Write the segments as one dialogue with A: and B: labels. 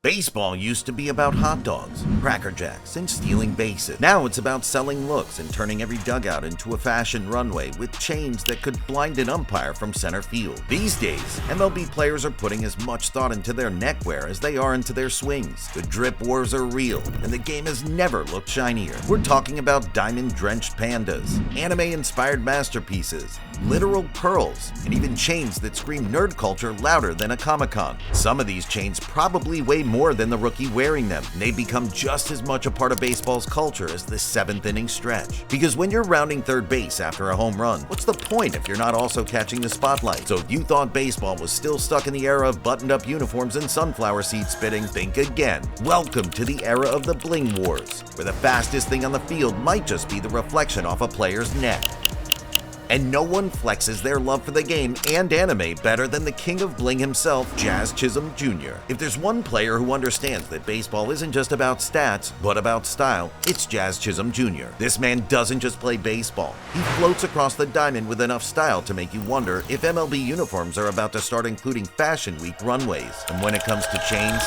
A: Baseball used to be about hot dogs, Cracker Jacks, and stealing bases. Now it's about selling looks and turning every dugout into a fashion runway with chains that could blind an umpire from center field. These days, MLB players are putting as much thought into their neckwear as they are into their swings. The drip wars are real, and the game has never looked shinier. We're talking about diamond-drenched pandas, anime-inspired masterpieces, literal pearls, and even chains that scream nerd culture louder than a Comic-Con. Some of these chains probably weigh more than the rookie wearing them, and they become just as much a part of baseball's culture as the seventh inning stretch. Because when you're rounding third base after a home run, what's the point if you're not also catching the spotlight? So if you thought baseball was still stuck in the era of buttoned-up uniforms and sunflower seed spitting, think again. Welcome to the era of the bling wars, where the fastest thing on the field might just be the reflection off a player's neck. And no one flexes their love for the game and anime better than the king of bling himself, Joc Chisholm Jr. If there's one player who understands that baseball isn't just about stats, but about style, it's Joc Chisholm Jr. This man doesn't just play baseball. He floats across the diamond with enough style to make you wonder if MLB uniforms are about to start including Fashion Week runways. And when it comes to chains,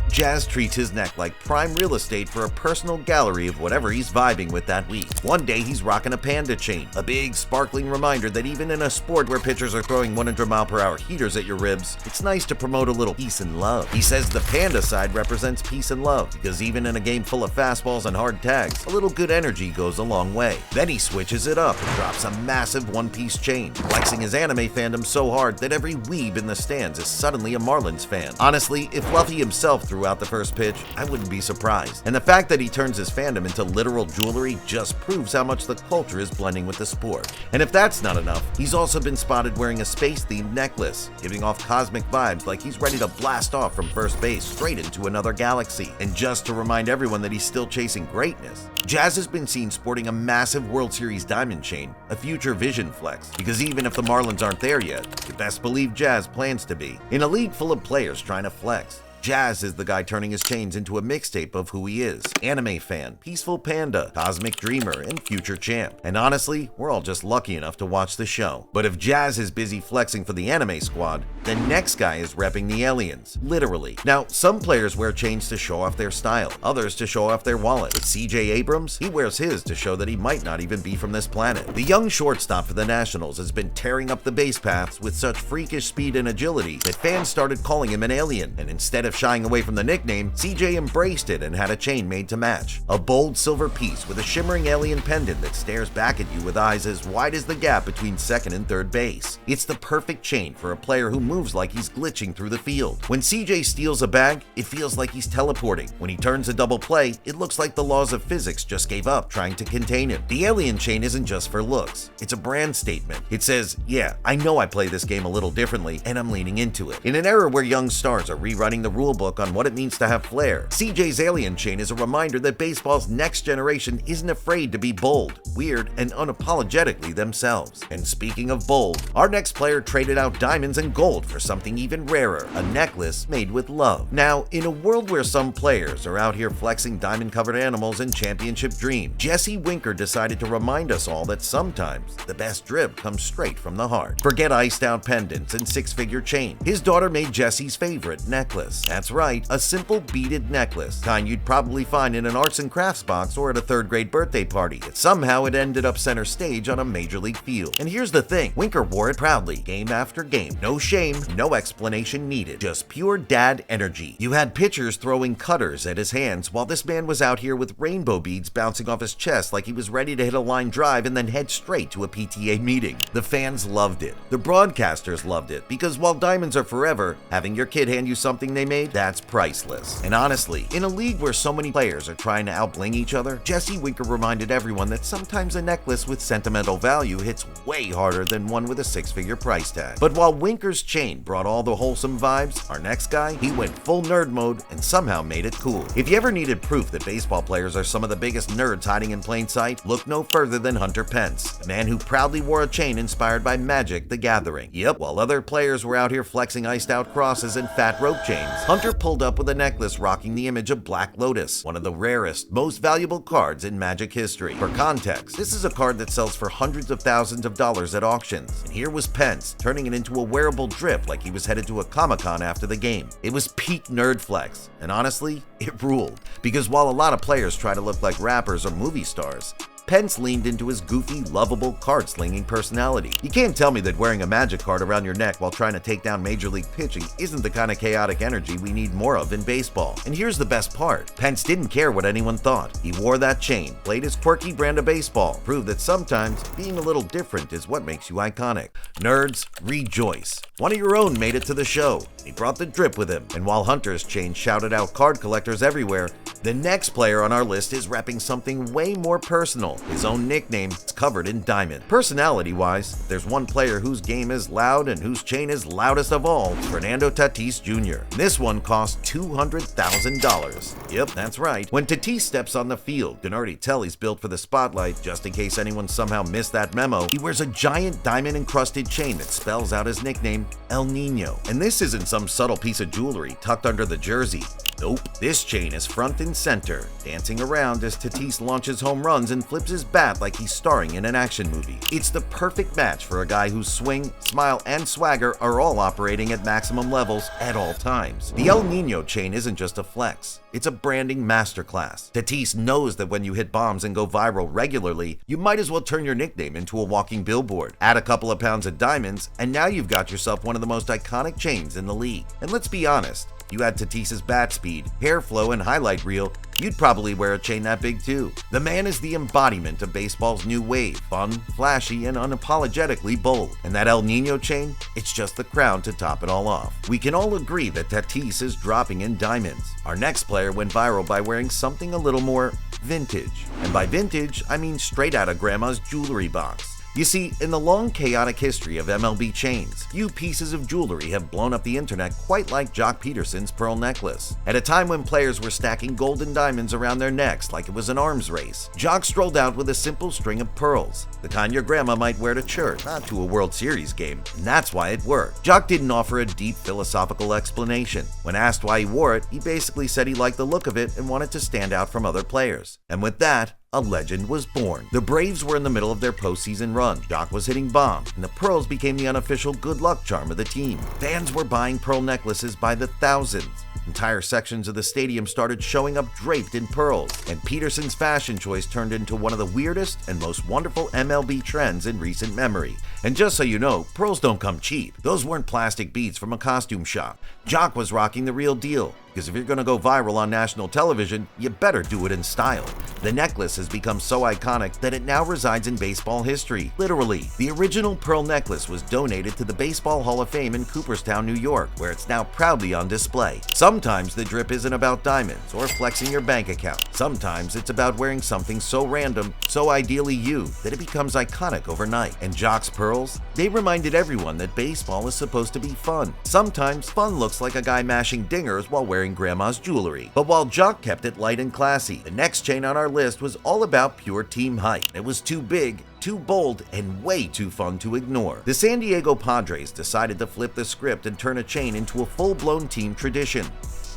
A: Joc treats his neck like prime real estate for a personal gallery of whatever he's vibing with that week. One day he's rocking a panda chain, a big sparkling reminder that even in a sport where pitchers are throwing 100-mile-per-hour heaters at your ribs, it's nice to promote a little peace and love. He says the panda side represents peace and love, because even in a game full of fastballs and hard tags, a little good energy goes a long way. Then he switches it up and drops a massive one-piece chain, flexing his anime fandom so hard that every weeb in the stands is suddenly a Marlins fan. Honestly, if Fluffy himself threw out the first pitch, I wouldn't be surprised. And the fact that he turns his fandom into literal jewelry just proves how much the culture is blending with the sport. And if that's not enough, he's also been spotted wearing a space-themed necklace, giving off cosmic vibes like he's ready to blast off from first base straight into another galaxy. And just to remind everyone that he's still chasing greatness, Joc has been seen sporting a massive World Series diamond chain, a future vision flex, because even if the Marlins aren't there yet, you best believe Joc plans to be. In a league full of players trying to flex, Joc is the guy turning his chains into a mixtape of who he is. Anime fan, peaceful panda, cosmic dreamer, and future champ. And honestly, we're all just lucky enough to watch the show. But if Joc is busy flexing for the anime squad, the next guy is repping the aliens, literally. Now, some players wear chains to show off their style, others to show off their wallet. But CJ Abrams, he wears his to show that he might not even be from this planet. The young shortstop for the Nationals has been tearing up the base paths with such freakish speed and agility that fans started calling him an alien, and instead of shying away from the nickname, CJ embraced it and had a chain made to match. A bold silver piece with a shimmering alien pendant that stares back at you with eyes as wide as the gap between second and third base. It's the perfect chain for a player who moves like he's glitching through the field. When CJ steals a bag, it feels like he's teleporting. When he turns a double play, it looks like the laws of physics just gave up trying to contain him. The alien chain isn't just for looks. It's a brand statement. It says, yeah, I know I play this game a little differently, and I'm leaning into it. In an era where young stars are rewriting the rule book on what it means to have flair, CJ's alien chain is a reminder that baseball's next generation isn't afraid to be bold, weird, and unapologetically themselves. And speaking of bold, our next player traded out diamonds and gold for something even rarer, a necklace made with love. Now, in a world where some players are out here flexing diamond-covered animals and championship dreams, Jesse Winker decided to remind us all that sometimes the best drip comes straight from the heart. Forget iced-out pendants and six-figure chain. His daughter made Jesse's favorite necklace. That's right, a simple beaded necklace, kind you'd probably find in an arts and crafts box or at a third-grade birthday party. Yet somehow it ended up center stage on a major league field. And here's the thing, Winker wore it proudly, game after game. No shame, no explanation needed, just pure dad energy. You had pitchers throwing cutters at his hands while this man was out here with rainbow beads bouncing off his chest like he was ready to hit a line drive and then head straight to a PTA meeting. The fans loved it. The broadcasters loved it, because while diamonds are forever, having your kid hand you something they made, that's priceless. And honestly, in a league where so many players are trying to outbling each other, Jesse Winker reminded everyone that sometimes a necklace with sentimental value hits way harder than one with a six-figure price tag. But while Winker's chain brought all the wholesome vibes, our next guy, he went full nerd mode and somehow made it cool. If you ever needed proof that baseball players are some of the biggest nerds hiding in plain sight, look no further than Hunter Pence, a man who proudly wore a chain inspired by Magic: The Gathering. Yep, while other players were out here flexing iced out crosses and fat rope chains, Hunter pulled up with a necklace rocking the image of Black Lotus, one of the rarest, most valuable cards in Magic history. For context, this is a card that sells for hundreds of thousands of dollars at auctions. And here was Pence, turning it into a wearable drip like he was headed to a Comic-Con after the game. It was peak nerd flex, and honestly, it ruled. Because while a lot of players try to look like rappers or movie stars, Pence leaned into his goofy, lovable, card-slinging personality. You can't tell me that wearing a Magic card around your neck while trying to take down Major League pitching isn't the kind of chaotic energy we need more of in baseball. And here's the best part. Pence didn't care what anyone thought. He wore that chain, played his quirky brand of baseball, proved that sometimes being a little different is what makes you iconic. Nerds, rejoice. One of your own made it to the show. He brought the drip with him, and while Hunter's chain shouted out card collectors everywhere, the next player on our list is repping something way more personal. His own nickname is covered in diamond. Personality-wise, if there's one player whose game is loud and whose chain is loudest of all, it's Fernando Tatis Jr. This one cost $200,000. Yep, that's right. When Tatis steps on the field, you can already tell he's built for the spotlight. Just in case anyone somehow missed that memo, he wears a giant diamond-encrusted chain that spells out his nickname, El Nino. And this isn't some subtle piece of jewelry tucked under the jersey. Nope, this chain is front and center, dancing around as Tatis launches home runs and flips his bat like he's starring in an action movie. It's the perfect match for a guy whose swing, smile, and swagger are all operating at maximum levels at all times. The El Nino chain isn't just a flex, it's a branding masterclass. Tatis knows that when you hit bombs and go viral regularly, you might as well turn your nickname into a walking billboard. Add a couple of pounds of diamonds, and now you've got yourself one of the most iconic chains in the league. And let's be honest, you add Tatis's bat speed, hair flow, and highlight reel, you'd probably wear a chain that big too. The man is the embodiment of baseball's new wave, fun, flashy, and unapologetically bold. And that El Nino chain, it's just the crown to top it all off. We can all agree that Tatis is dropping in diamonds. Our next player went viral by wearing something a little more vintage. And by vintage, I mean straight out of grandma's jewelry box. You see, in the long, chaotic history of MLB chains, few pieces of jewelry have blown up the internet quite like Joc Pederson's pearl necklace. At a time when players were stacking gold and diamonds around their necks like it was an arms race, Joc strolled out with a simple string of pearls, the kind your grandma might wear to church, not to a World Series game, and that's why it worked. Joc didn't offer a deep philosophical explanation. When asked why he wore it, he basically said he liked the look of it and wanted to stand out from other players. And with that, a legend was born. The Braves were in the middle of their postseason run. Joc was hitting bombs, and the pearls became the unofficial good luck charm of the team. Fans were buying pearl necklaces by the thousands. Entire sections of the stadium started showing up draped in pearls, and Pederson's fashion choice turned into one of the weirdest and most wonderful MLB trends in recent memory. And just so you know, pearls don't come cheap. Those weren't plastic beads from a costume shop. Joc was rocking the real deal, because if you're going to go viral on national television, you better do it in style. The necklace has become so iconic that it now resides in baseball history. Literally, the original pearl necklace was donated to the Baseball Hall of Fame in Cooperstown, New York, where it's now proudly on display. Sometimes the drip isn't about diamonds or flexing your bank account. Sometimes it's about wearing something so random, so ideally you, that it becomes iconic overnight. And Joc's pearls? They reminded everyone that baseball is supposed to be fun. Sometimes fun looks like a guy mashing dingers while wearing grandma's jewelry. But while Joc kept it light and classy, the next chain on our list was all about pure team hype. It was too big, too bold, and way too fun to ignore. The San Diego Padres decided to flip the script and turn a chain into a full-blown team tradition.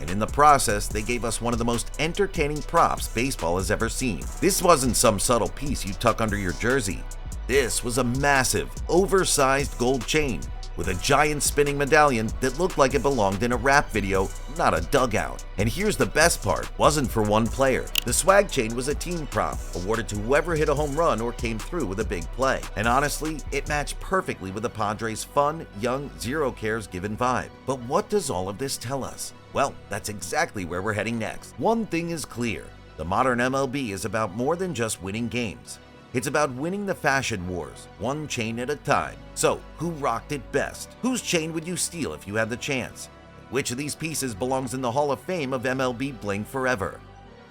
A: And in the process, they gave us one of the most entertaining props baseball has ever seen. This wasn't some subtle piece you tuck under your jersey. This was a massive, oversized gold chain with a giant spinning medallion that looked like it belonged in a rap video, not a dugout. And here's the best part, wasn't for one player. The swag chain was a team prop, awarded to whoever hit a home run or came through with a big play. And honestly, it matched perfectly with the Padres' fun, young, zero cares given vibe. But what does all of this tell us? Well, that's exactly where we're heading next. One thing is clear, the modern MLB is about more than just winning games. It's about winning the fashion wars, one chain at a time. So, who rocked it best? Whose chain would you steal if you had the chance? Which of these pieces belongs in the Hall of Fame of MLB Bling forever?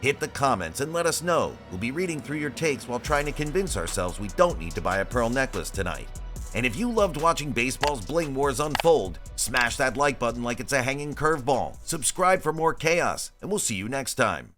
A: Hit the comments and let us know. We'll be reading through your takes while trying to convince ourselves we don't need to buy a pearl necklace tonight. And if you loved watching baseball's bling wars unfold, smash that like button like it's a hanging curveball. Subscribe for more chaos, and we'll see you next time.